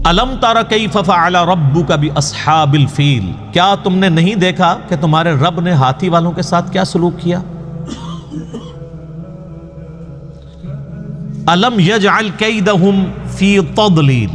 الم تر کیف فعل ربک باصحاب الفیل، کیا تم نے نہیں دیکھا کہ تمہارے رب نے ہاتھی والوں کے ساتھ کیا سلوک کیا؟ الم یجعل کیدہم فی تضلیل،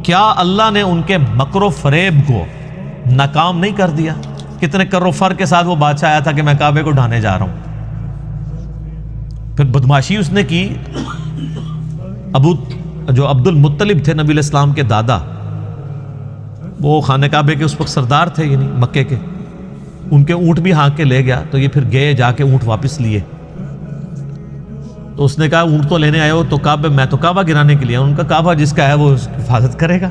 کیا اللہ نے ان کے مکر و فریب کو ناکام نہیں کر دیا؟ کتنے کر و فر کے ساتھ وہ بادشاہ آیا تھا کہ میں کعبے کو ڈھانے جا رہا ہوں، پھر بدماشی اس نے کی۔ جو عبد المطلب تھے نبی علیہ السلام کے دادا، وہ خانہ کعبے کے اس وقت سردار تھے، یعنی مکے کے، ان کے اونٹ بھی ہانک کے لے گیا، تو یہ پھر گئے جا کے اونٹ واپس لیے، تو اس نے کہا اونٹ تو لینے آئے ہو تو کعبہ، میں تو کعبہ گرانے کے لیے، ان کا کعبہ جس کا ہے وہ اس کی حفاظت کرے گا۔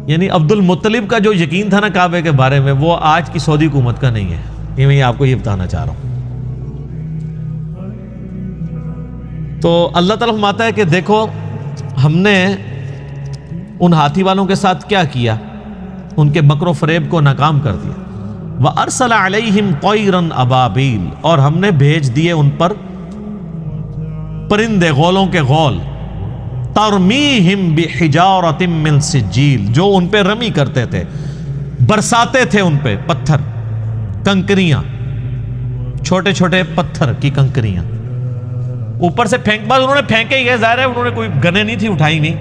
یعنی عبد المطلب کا جو یقین تھا نا کعبے کے بارے میں، وہ آج کی سعودی حکومت کا نہیں ہے، یہ میں آپ کو یہ بتانا چاہ رہا ہوں۔ تو اللہ تعالیٰ فرماتا ہے کہ دیکھو ہم نے ان ہاتھی والوں کے ساتھ کیا کیا، ان کے مکر و فریب کو ناکام کر دیا۔ وَأَرْسَلَ عَلَيْهِمْ طَيْرًا أَبَابِيلَ، اور ہم نے بھیج دیے ان پر پرندے، غولوں کے غول، تَرْمِيهِمْ بِحِجَارَةٍ مِّن سِجِّيلٍ، جو ان پہ رمی کرتے تھے، برساتے تھے ان پہ پتھر، کنکریاں، چھوٹے چھوٹے پتھر کی کنکریاں اوپر سے پھینک، بعد انہوں نے پھینکے ہی گئے، ظاہر ہے انہوں نے کوئی گنیں نہیں تھی اٹھائی نہیں،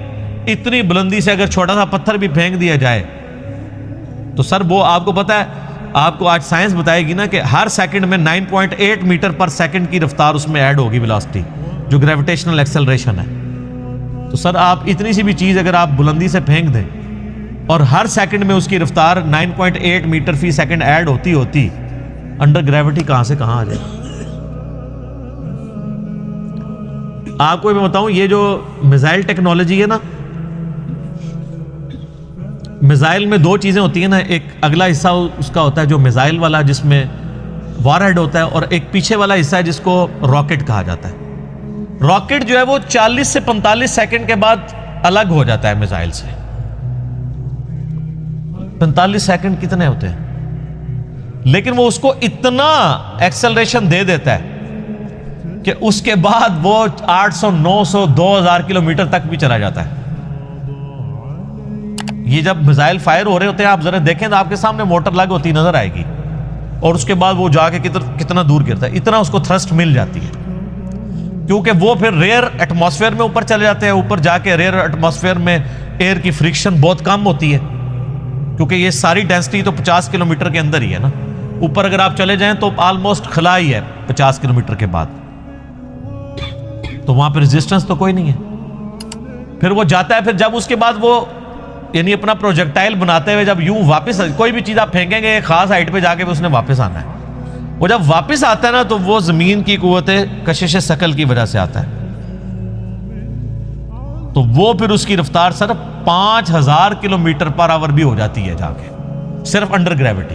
اتنی بلندی سے اگر چھوٹا سا پتھر بھی پھینک دیا جائے تو سر وہ آپ کو پتہ ہے، آپ کو آج سائنس بتائے گی نا کہ ہر سیکنڈ میں 9.8 میٹر پر سیکنڈ کی رفتار اس میں ایڈ ہوگی، ویلاسٹی جو گریویٹیشنل ایکسلریشن ہے۔ تو سر آپ اتنی سی بھی چیز اگر آپ بلندی سے پھینک دیں اور ہر سیکنڈ میں اس کی رفتار 9.8 میٹر فی سیکنڈ ایڈ ہوتی انڈر گریوٹی کہاں سے کہاں آ جائے۔ آپ کو میں بتاؤں، یہ جو میزائل ٹیکنالوجی ہے نا، میزائل میں دو چیزیں ہوتی ہیں نا، ایک اگلا حصہ اس کا ہوتا ہے جو میزائل والا جس میں وار ہیڈ ہوتا ہے، اور ایک پیچھے والا حصہ ہے جس کو راکٹ کہا جاتا ہے۔ راکٹ جو ہے وہ 40 سے 45 سیکنڈ کے بعد الگ ہو جاتا ہے میزائل سے۔ 45 سیکنڈ کتنے ہوتے ہیں، لیکن وہ اس کو اتنا ایکسلریشن دے دیتا ہے کہ اس کے بعد وہ 800 900 2000 کلومیٹر تک بھی چلا جاتا ہے۔ یہ جب میزائل فائر ہو رہے ہوتے ہیں، آپ ذرا دیکھیں تو آپ کے سامنے موٹر لگ ہوتی نظر آئے گی، اور اس کے بعد وہ جا کے کتنا دور گرتا ہے، اتنا اس کو تھرسٹ مل جاتی ہے، کیونکہ وہ پھر ریئر ایٹماسفیئر میں اوپر چلے جاتے ہیں۔ اوپر جا کے ریئر ایٹماسفیئر میں ایئر کی فریکشن بہت کم ہوتی ہے، کیونکہ یہ ساری ڈینسٹی تو 50 کلومیٹر کے اندر ہی ہے نا، اوپر اگر آپ چلے جائیں تو آلموسٹ خلا ہی ہے 50 کلومیٹر کے بعد، تو وہاں پہ ریزسٹنس تو کوئی نہیں ہے۔ پھر وہ جاتا ہے، پھر جب اس کے بعد وہ یعنی اپنا پروجیکٹائل بناتے ہوئے جب یوں واپس، کوئی بھی چیز آپ پھینکیں گے ایک خاص ہائٹ پہ جا کے اس نے واپس آنا ہے، وہ جب واپس آتا ہے نا تو وہ زمین کی قوت کشش ثقل کی وجہ سے آتا ہے، تو وہ پھر اس کی رفتار صرف 5000 کلومیٹر پر آور بھی ہو جاتی ہے جا کے، صرف انڈر گریوٹی۔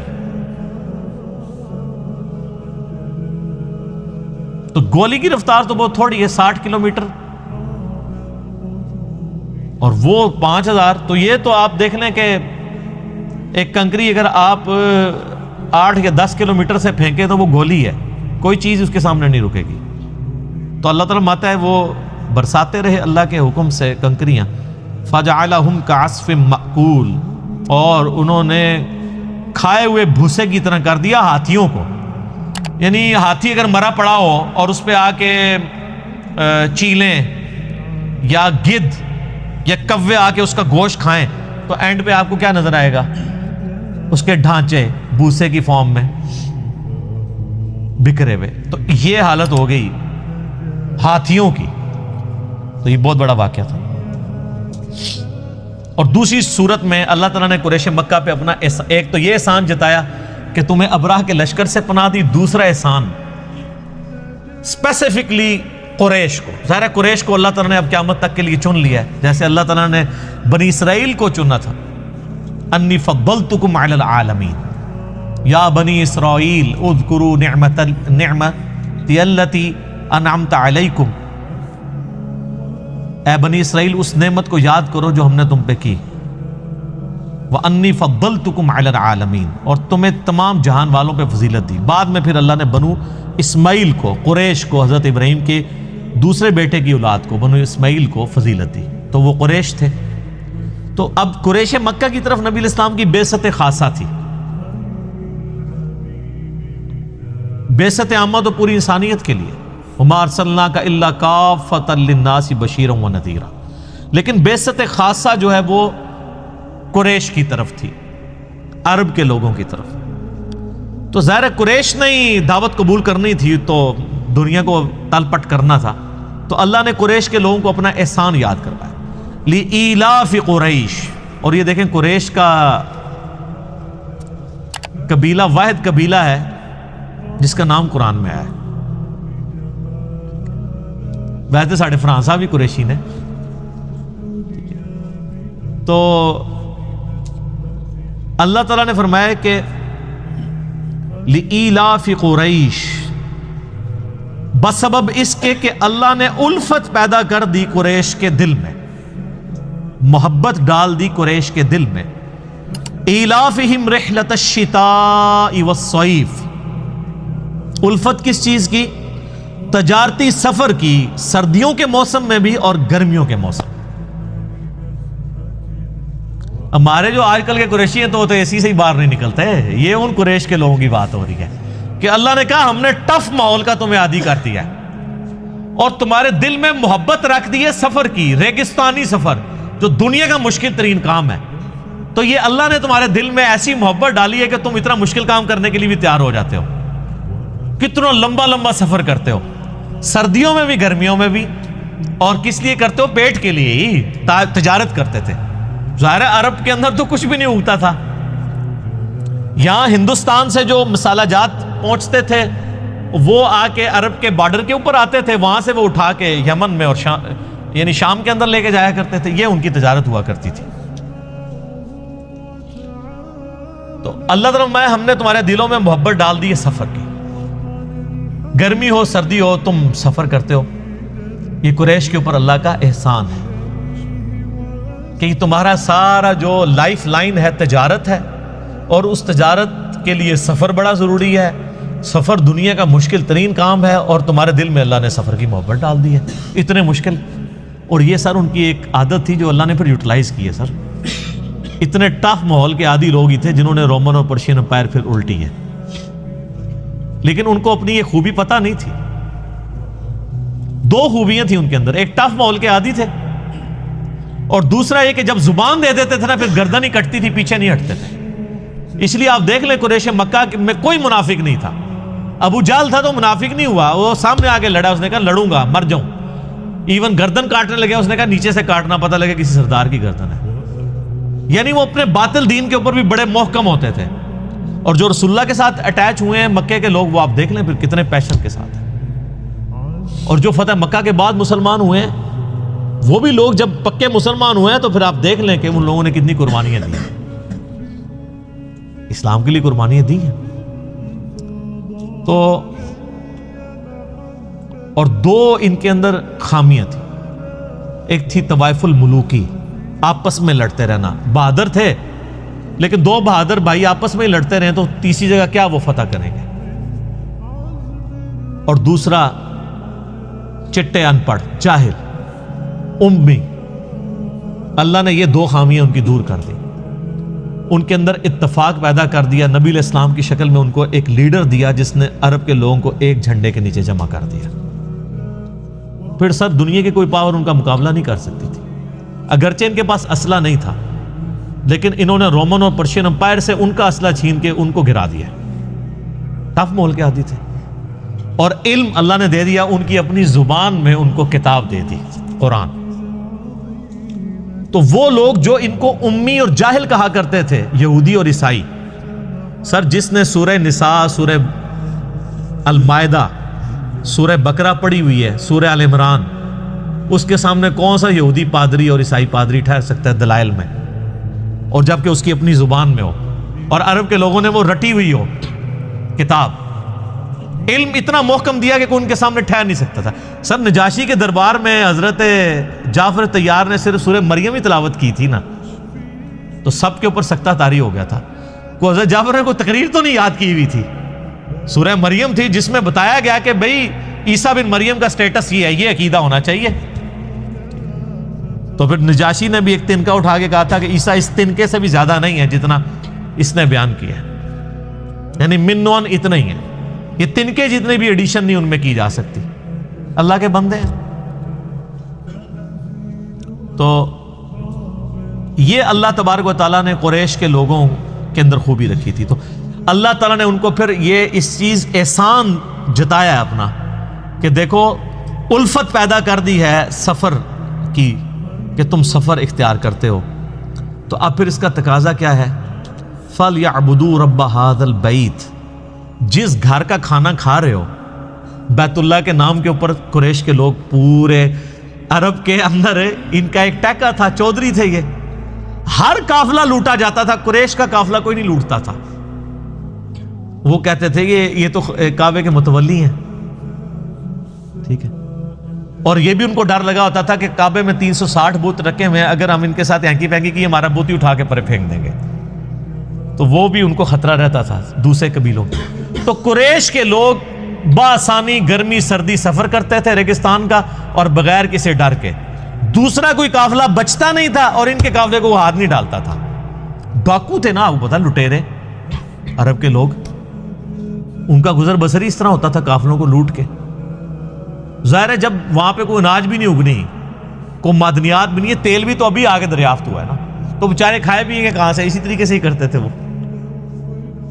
تو گولی کی رفتار تو بہت تھوڑی ہے، 60 کلومیٹر، اور وہ 5000۔ تو یہ تو آپ دیکھ لیں کہ ایک کنکری اگر آپ 8 یا 10 کلومیٹر سے پھینکیں تو وہ گولی ہے، کوئی چیز اس کے سامنے نہیں رکے گی۔ تو اللہ تعالیٰ ماتا ہے وہ برساتے رہے اللہ کے حکم سے کنکریاں، فَجَعَلَهُمْ كَعَصْفٍ مَأْكُولٍ، اور انہوں نے کھائے ہوئے بھوسے کی طرح کر دیا ہاتھیوں کو۔ یعنی ہاتھی اگر مرا پڑا ہو اور اس پہ آ کے چیلیں یا گدھ یا کوے آ کے اس کا گوشت کھائیں تو اینڈ پہ آپ کو کیا نظر آئے گا؟ اس کے ڈھانچے بھوسے کی فارم میں بکھرے ہوئے۔ تو یہ حالت ہو گئی ہاتھیوں کی، تو یہ بہت بڑا واقعہ تھا۔ اور دوسری صورت میں اللہ تعالیٰ نے قریش مکہ پہ اپنا ایک تو یہ احسان جتایا کہ تمہیں ابراہ کے لشکر سے پناہ دی، دوسرا احسان اسپیسیفکلی قریش کو، ظاہر ہے قریش کو اللہ تعالیٰ نے اب قیامت تک کے لیے چن لیا ہے، جیسے اللہ تعالیٰ نے بنی اسرائیل کو چنا تھا، انی فضلتکم علی العالمین یا بنی اسرائیل اذکروا نعمتی التی انعمت علیکم، اے بنی اسرائیل اس نعمت کو یاد کرو جو ہم نے تم پہ کی۔ وَأَنِّي فَضَّلْتُكُمْ عَلَى الْعَالَمِينَ، اور تمہیں تمام جہان والوں پہ فضیلت دی۔ بعد میں پھر اللہ نے بنو اسماعیل کو، قریش کو، حضرت ابراہیم کے دوسرے بیٹے کی اولاد کو، بنو اسماعیل کو فضیلت دی، تو وہ قریش تھے۔ تو اب قریش مکہ کی طرف نبی علیہ السلام کی بعثت خاصہ تھی۔ بعثت عامہ تو پوری انسانیت کے لیے، وَمَا أَرْسَلْنَاكَ إِلَّا كَافَّةً لِلنَّاسِ بَشِيرًا وَنَذِيرًا، لیکن بعثت خاصہ جو ہے وہ قریش کی طرف تھی، عرب کے لوگوں کی طرف۔ تو ظاہر قریش نے ہی دعوت قبول کرنی تھی، تو دنیا کو تل پٹ کرنا تھا، تو اللہ نے قریش کے لوگوں کو اپنا احسان یاد کروایا، لِإِيلَافِ قریش۔ اور یہ دیکھیں قریش کا قبیلہ واحد قبیلہ ہے جس کا نام قرآن میں آیا ہے۔ ویسے ساڑھے فرانسہ بھی قریشی نے، تو اللہ تعالیٰ نے فرمایا کہ لِإِيلَافِ قریش، بسبب اس کے کہ اللہ نے الفت پیدا کر دی قریش کے دل میں، محبت ڈال دی قریش کے دل میں۔ ایلافہم رحلۃ الشتاء والصیف، الفت کس چیز کی؟ تجارتی سفر کی، سردیوں کے موسم میں بھی اور گرمیوں کے موسم۔ ہمارے جو آج کل کے قریشی ہیں تو اے سی سے ہی باہر نہیں نکلتے، یہ ان قریش کے لوگوں کی بات ہو رہی ہے کہ اللہ نے کہا ہم نے ٹف ماحول کا تمہیں عادی کر دیا ہے، اور تمہارے دل میں محبت رکھ دی ہے سفر کی، ریگستانی سفر جو دنیا کا مشکل ترین کام ہے، تو یہ اللہ نے تمہارے دل میں ایسی محبت ڈالی ہے کہ تم اتنا مشکل کام کرنے کے لیے بھی تیار ہو جاتے ہو، کتنا لمبا لمبا سفر کرتے ہو، سردیوں میں بھی گرمیوں میں بھی، اور کس لیے کرتے ہو؟ پیٹ کے لیے ہی، تجارت کرتے تھے۔ ظاہر ہے عرب کے اندر تو کچھ بھی نہیں اگتا تھا، یہاں ہندوستان سے جو مسالہ جات پہنچتے تھے وہ آ کے عرب کے بارڈر کے اوپر آتے تھے، وہاں سے وہ اٹھا کے یمن میں اور یعنی شام کے اندر لے کے جایا کرتے تھے، یہ ان کی تجارت ہوا کرتی تھی۔ تو اللہ تعالیٰ میں ہم نے تمہارے دلوں میں محبت ڈال دی ہے سفر کی، گرمی ہو سردی ہو تم سفر کرتے ہو۔ یہ قریش کے اوپر اللہ کا احسان ہے کہ تمہارا سارا جو لائف لائن ہے تجارت ہے، اور اس تجارت کے لیے سفر بڑا ضروری ہے، سفر دنیا کا مشکل ترین کام ہے، اور تمہارے دل میں اللہ نے سفر کی محبت ڈال دی ہے، اتنے مشکل۔ اور یہ سر ان کی ایک عادت تھی جو اللہ نے پھر یوٹیلائز کی ہے۔ سر اتنے ٹف ماحول کے عادی لوگ ہی تھے جنہوں نے رومن اور پرشین امپائر پھر الٹی ہے، لیکن ان کو اپنی یہ خوبی پتہ نہیں تھی۔ دو خوبیاں تھیں ان کے اندر، ایک ٹف ماحول کے عادی تھے، اور دوسرا یہ کہ جب زبان دے دیتے تھے نا پھر گردن ہی کٹتی تھی، پیچھے نہیں ہٹتے تھے۔ اس لیے آپ دیکھ لیں قریش مکہ میں کوئی منافق نہیں تھا۔ ابو جہل تھا تو منافق نہیں ہوا، وہ سامنے آ کے لڑا، اس نے کہا لڑوں گا مر جاؤں، ایون گردن کاٹنے لگے، اس نے کہا نیچے سے کاٹنا، پتہ لگے کسی سردار کی گردن ہے۔ یعنی وہ اپنے باطل دین کے اوپر بھی بڑے محکم ہوتے تھے، اور جو رسول اللہ کے ساتھ اٹیچ ہوئے ہیں مکے کے لوگ، وہ آپ دیکھ لیں پھر کتنے پیشن کے ساتھ ہیں۔ اور جو فتح مکہ کے بعد مسلمان ہوئے ہیں وہ بھی لوگ جب پکے مسلمان ہوئے ہیں تو پھر آپ دیکھ لیں کہ ان لوگوں نے کتنی قربانیاں دی ہیں، اسلام کے لیے قربانیاں دی ہیں۔ تو اور دو ان کے اندر خامیاں تھیں، ایک تھی طوائف الملوکی، آپس میں لڑتے رہنا، بہادر تھے لیکن دو بہادر بھائی آپس میں لڑتے رہے تو تیسری جگہ کیا وہ فتح کریں گے۔ اور دوسرا چٹے ان پڑھ، جاہل، امی۔ اللہ نے یہ دو خامیاں ان کی دور کر دی، ان کے اندر اتفاق پیدا کر دیا، نبی علیہ السلام کی شکل میں ان کو ایک لیڈر دیا جس نے عرب کے لوگوں کو ایک جھنڈے کے نیچے جمع کر دیا۔ پھر سر دنیا کی کوئی پاور ان کا مقابلہ نہیں کر سکتی تھی، اگرچہ ان کے پاس اسلحہ نہیں تھا، لیکن انہوں نے رومن اور پرشین امپائر سے ان کا اسلحہ چھین کے ان کو گرا دیا۔ ٹف ماحول کے عادی تھے، اور علم اللہ نے دے دیا، ان کی اپنی زبان میں ان کو کتاب دے دی، قرآن۔ تو وہ لوگ جو ان کو امی اور جاہل کہا کرتے تھے، یہودی اور عیسائی، سر جس نے سورہ نساء، سورہ المائدہ، سورہ بقرہ پڑھی ہوئی ہے، سورہ آل عمران، اس کے سامنے کون سا یہودی پادری اور عیسائی پادری ٹھہر سکتا ہے دلائل میں، اور جبکہ اس کی اپنی زبان میں ہو، اور عرب کے لوگوں نے وہ رٹی ہوئی ہو کتاب۔ علم اتنا محکم دیا کہ کوئی ان کے سامنے ٹھہر نہیں سکتا تھا۔ سر نجاشی کے دربار میں حضرت جعفر طیار نے صرف سورہ مریم ہی تلاوت کی تھی نا، تو سب کے اوپر سکتہ طاری ہو گیا تھا. کو حضرت جعفر نے کوئی تقریر تو نہیں یاد کی ہوئی تھی. سورہ مریم تھی جس میں بتایا گیا کہ بھئی عیسیٰ بن مریم کا سٹیٹس یہ ہے, یہ عقیدہ ہونا چاہیے. تو پھر نجاشی نے بھی ایک تنکا اٹھا کے کہا تھا کہ عیسیٰ اس تنکے سے بھی زیادہ نہیں ہے جتنا اس نے بیان کیا ہے, یعنی من نون اتنا ہی ہے, یہ تنکے جتنے بھی ایڈیشن نہیں ان میں کی جا سکتی. اللہ کے بندے ہیں. تو یہ اللہ تبارک و تعالیٰ نے قریش کے لوگوں کے اندر خوبی رکھی تھی. تو اللہ تعالیٰ نے ان کو پھر یہ اس چیز احسان جتایا ہے اپنا کہ دیکھو الفت پیدا کر دی ہے سفر کی کہ تم سفر اختیار کرتے ہو. تو اب پھر اس کا تقاضا کیا ہے؟ فَلْيَعْبُدُوا رَبَّ هَذَا الْبَيْتِ, جس گھر کا کھانا کھا رہے ہو, بیت اللہ کے نام کے اوپر قریش کے لوگ پورے عرب کے اندر ان کا ایک ٹیکا تھا, چودھری تھے یہ, ہر قافلہ لوٹا جاتا تھا, قریش کا قافلہ کوئی نہیں لوٹتا تھا. وہ کہتے تھے کہ یہ تو کعبے کے متولی ہیں, ٹھیک ہے, اور یہ بھی ان کو ڈر لگا ہوتا تھا کہ کعبے میں 360 بت رکھے ہوئے ہیں, اگر ہم ان کے ساتھ اینکی پینکی کی ہمارا بت ہی اٹھا کے پرے پھینک دیں گے. تو وہ بھی ان کو خطرہ رہتا تھا دوسرے قبیلوں کے. تو قریش کے لوگ بآسانی گرمی سردی سفر کرتے تھے ریگستان کا, اور بغیر کسی ڈر کے. دوسرا کوئی قافلہ بچتا نہیں تھا اور ان کے قافلے کو وہ ہاتھ نہیں ڈالتا تھا. ڈاکو تھے نا, وہ پتہ لٹیرے عرب کے لوگ, ان کا گزر بسر ہی اس طرح ہوتا تھا قافلوں کو لوٹ کے. ظاہر ہے جب وہاں پہ کوئی اناج بھی نہیں اگنی, کوئی معدنیات بھی نہیں ہے, تیل بھی تو ابھی آگے دریافت ہوا ہے نا, تو بیچارے کھائے بھی ہیں کہاں سے, اسی طریقے سے ہی کرتے تھے وہ.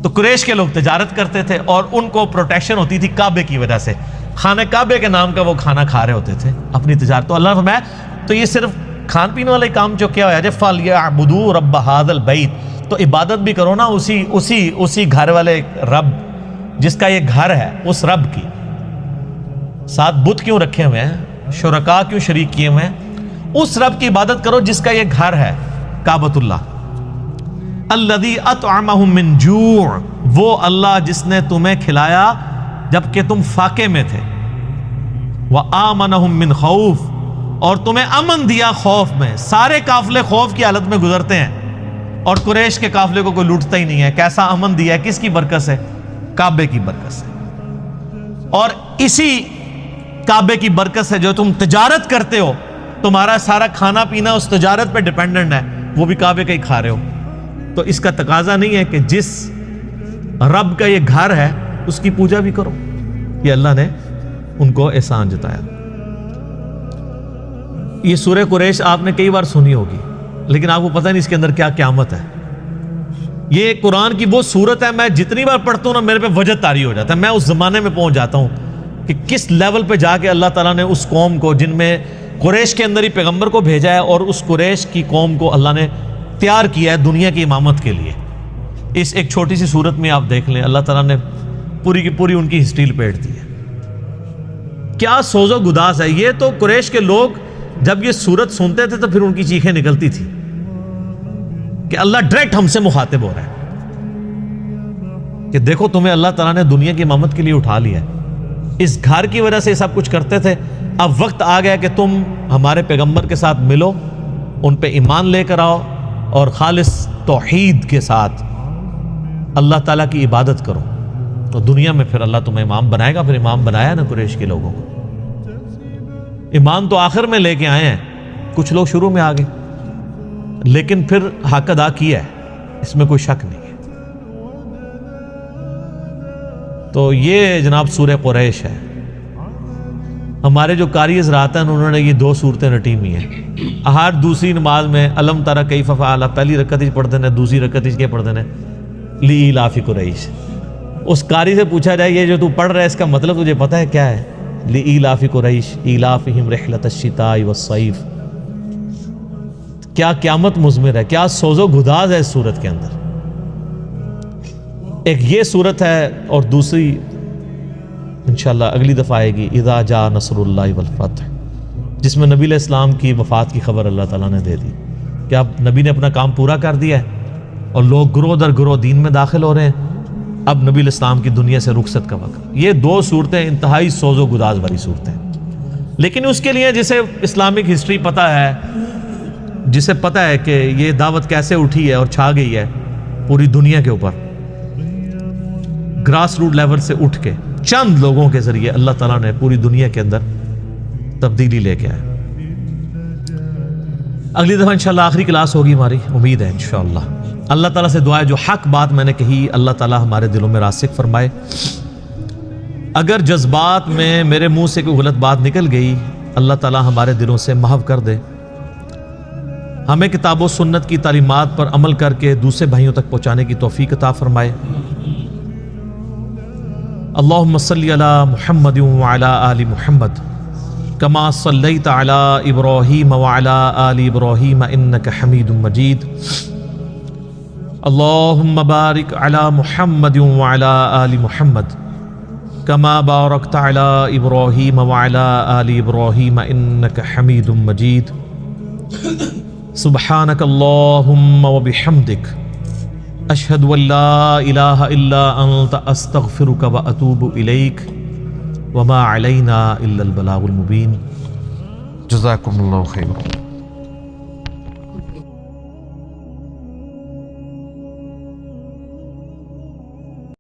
تو قریش کے لوگ تجارت کرتے تھے اور ان کو پروٹیکشن ہوتی تھی کعبے کی وجہ سے, خانہ کعبے کے نام کا وہ کھانا کھا رہے ہوتے تھے اپنی تجارت. تو اللہ نے فرمایا تو یہ صرف کھان پینے والے کام جو کیا ہوا ہے, فَلْيَعْبُدُوا رَبَّ هَذَا الْبَيْتِ, تو عبادت بھی کرو نا اسی گھر والے رب جس کا یہ گھر ہے, اس رب کی. ساتھ بت کیوں رکھے ہوئے ہیں, شرکاء کیوں شریک کیے ہوئے ہیں, اس رب کی عبادت کرو جس کا یہ گھر ہے کعبۃ اللہ. الذی اطعمہم من جوع, وہ اللہ جس نے تمہیں کھلایا جبکہ تم فاقے میں تھے, وآمنہم من خوف, اور تمہیں امن دیا خوف میں. سارے قافلے خوف کی حالت میں گزرتے ہیں اور قریش کے قافلے کو کوئی لوٹتا ہی نہیں ہے. کیسا امن دیا ہے, کس کی برکت سے؟ کعبے کی برکت سے. اور اسی کعبے کی برکت سے جو تم تجارت کرتے ہو, تمہارا سارا کھانا پینا اس تجارت پہ ڈیپینڈنٹ ہے, وہ بھی کعبے کا ہی کھا رہے ہو. تو اس کا تقاضا نہیں ہے کہ جس رب کا یہ گھر ہے اس کی پوجا بھی کرو. یہ اللہ نے ان کو احسان جتایا. یہ سورہ قریش آپ نے کئی بار سنی ہوگی, لیکن آپ کو پتہ نہیں اس کے اندر کیا قیامت ہے. یہ قرآن کی وہ صورت ہے, میں جتنی بار پڑھتا ہوں نا میرے پہ وجد طاری ہو جاتا ہے. میں اس زمانے میں پہنچ جاتا ہوں کہ کس لیول پہ جا کے اللہ تعالیٰ نے اس قوم کو, جن میں قریش کے اندر ہی پیغمبر کو بھیجا ہے, اور اس قریش کی قوم کو اللہ نے تیار کیا ہے دنیا کی امامت کے لیے. اس ایک چھوٹی سی صورت میں آپ دیکھ لیں, اللہ تعالیٰ نے پوری کی پوری ان کی ہسٹری لپیٹ دی ہے. کیا سوز و گداز ہے. یہ تو قریش کے لوگ جب یہ صورت سنتے تھے تو پھر ان کی چیخیں نکلتی تھی کہ اللہ ڈائریکٹ ہم سے مخاطب ہو رہا ہے کہ دیکھو تمہیں اللہ تعالیٰ نے دنیا کی امامت کے لیے اٹھا لیا ہے, اس گھر کی وجہ سے یہ سب کچھ کرتے تھے. اب وقت آ گیا کہ تم ہمارے پیغمبر کے ساتھ ملو, ان پہ ایمان لے کر آؤ, اور خالص توحید کے ساتھ اللہ تعالیٰ کی عبادت کرو. تو دنیا میں پھر اللہ تمہیں امام بنائے گا. پھر امام بنایا نا قریش کے لوگوں کو. ایمان تو آخر میں لے کے آئے ہیں, کچھ لوگ شروع میں آ گئے, لیکن پھر حق ادا کیا ہے, اس میں کوئی شک نہیں ہے. تو یہ جناب سورہ قریش ہے. ہمارے جو قاری حضرات ہیں انہوں نے یہ 2 صورتیں رٹی ہوئی ہیں. ہر دوسری نماز میں الم ترى کیف فعل, پہلی رکعت وچ پڑھتے ہیں, دوسری رکعت وچ کیا پڑھتے ہیں, لإیلاف قریش. اس قاری سے پوچھا جائے یہ جو تو پڑھ رہا ہے اس کا مطلب تجھے پتہ ہے کیا ہے؟ لإیلاف قریش ایلافہم رحلۃ الشتاء والصیف. کیا قیامت مضمر ہے, کیا سوز و گداز ہے اس صورت کے اندر. ایک یہ صورت ہے, اور دوسری انشاءاللہ اگلی دفعہ آئے گی, اذا جاء نصر اللہ والفتح, جس میں نبی علیہ السلام کی وفات کی خبر اللہ تعالیٰ نے دے دی کہ اب نبی نے اپنا کام پورا کر دیا ہے اور لوگ گروہ در گروہ دین میں داخل ہو رہے ہیں. اب نبی علیہ السلام کی دنیا سے رخصت کا وقت. یہ 2 صورتیں انتہائی سوز و گداز والی صورتیں, لیکن اس کے لیے جسے اسلامک ہسٹری پتہ ہے جسے پتہ ہے کہ یہ دعوت کیسے اٹھی ہے اور چھا گئی ہے پوری دنیا کے اوپر، گراس روٹ لیول سے اٹھ کے چند لوگوں کے ذریعے اللہ تعالیٰ نے پوری دنیا کے اندر تبدیلی لے کے آئے۔ اگلی دفعہ انشاءاللہ آخری کلاس ہوگی ہماری، امید ہے انشاءاللہ۔ اللہ تعالیٰ سے دعا ہے جو حق بات میں نے کہی اللہ تعالیٰ ہمارے دلوں میں راسخ فرمائے۔ اگر جذبات میں میرے منہ سے کوئی غلط بات نکل گئی اللہ تعالیٰ ہمارے دلوں سے محو کر دے، ہمیں کتاب و سنت کی تعلیمات پر عمل کر کے دوسرے بھائیوں تک پہنچانے کی توفیق عطا فرمائے۔ اللہم صلی علی محمد وعلی آل محمد کما صلیت علی ابراہیم وعلی آل ابراہیم انک حمید مجید۔ اللہم بارک علی محمد وعلی آل محمد کما بارکت علی ابراہیم وعلی آل ابراہیم انک حمید مجید۔ سبحانک اللہم وبحمدک اشہد ان لا الہ الا انت استغفرک واتوب الیک وما علینا الا البلاغ المبین۔ جزاکم اللہ خیر۔